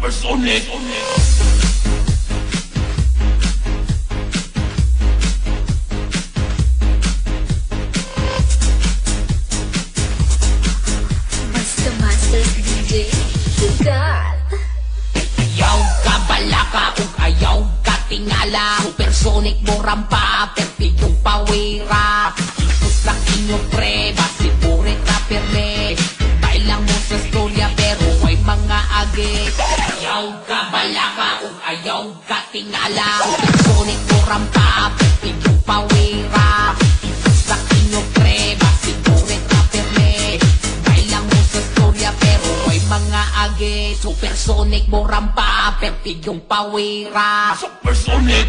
Supersonic. Basta Masters DJ Sugat. Ayaw ka balaka ug ayaw ka tingala. Supersonic mo rampa perpigong pawira. Isus lang inyo pre basi buret na perme. Bailang mo sa storya pero may mga agit. Ayaw ka balaka ug ayaw ka tingala. Supersonic mo rampa perpigong pawira. Isus lang inyo pre basi buret na perme. Bailang mo sa storya pero may mga agit. Supersonic mo rampa perpigong pawira. Supersonic.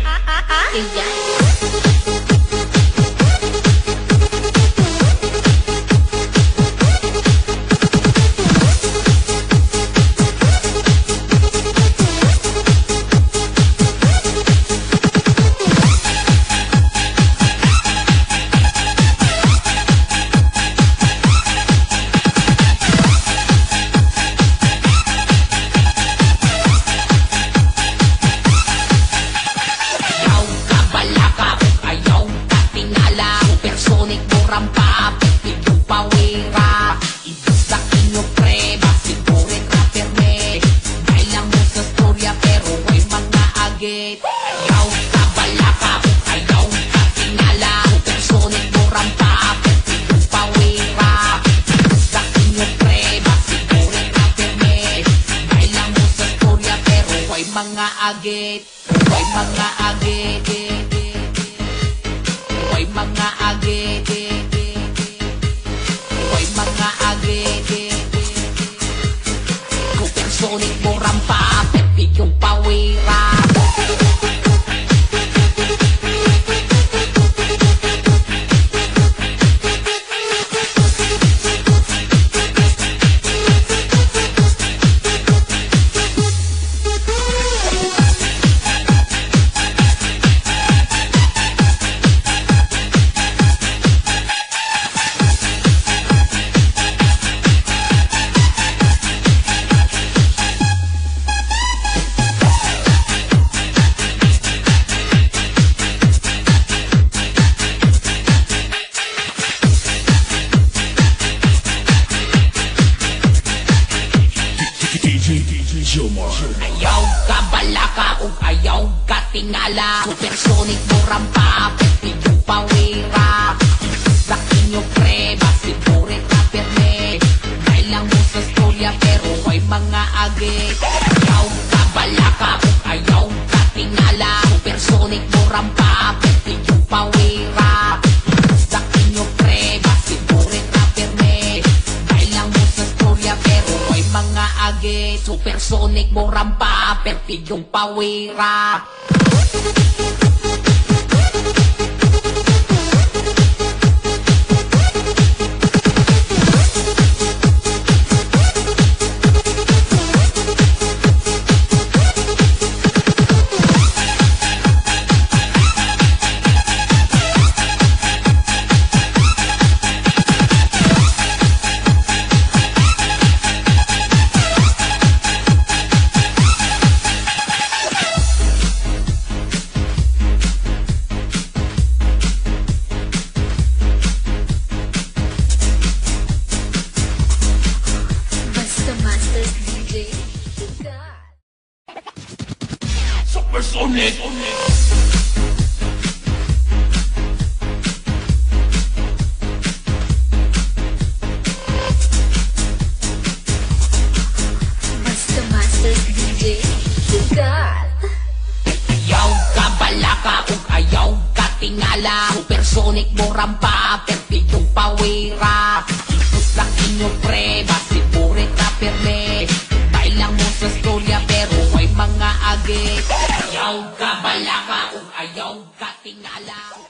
Ayaw ka balaka ug ayaw ka tingala. Supersonic mo rampa perpigong pawira. Ibus sa inyo pre basi buret na perme. Bailang mo sa storya pero may mga agit. Ayaw ka balaka ug ayaw ka tingala. Supersonic mo rampa perpigong pawira. Ibus sa inyo pre basi buret na perme. Bailang mo sa storya pero may mga agit. May mga agit. May mga agit. May mga agit. Supersonic mo rampa perpigong pawira. DJ Jomar. Ayaw ka balaka ug ayaw ka tingala. Supersonic mo rampa perpigong pawira. Sa inyo pre basi buret na perme. Bailang mo sa storya pero may mga agit. Ayaw ka balaka ug ayaw ka tingala. Supersonic mo rampa perpigong pawira. Sa inyo pre basi buret na perme. Bailang mo sa storya pero may mga agit. Supersonic mo rampa perpigong pawira. Basta Masters DJ Sugat. Supersonic. Basta Masters DJ Sugat. Ayaw ka balaka ug ayaw ka tingala. Supersonic mo rampa perpigong pawira. Isus lang inyo pre basi buret na perme. Bailang mo sa storya pero may mga agit. Ayaw ka balaka ug ayaw ka tingala.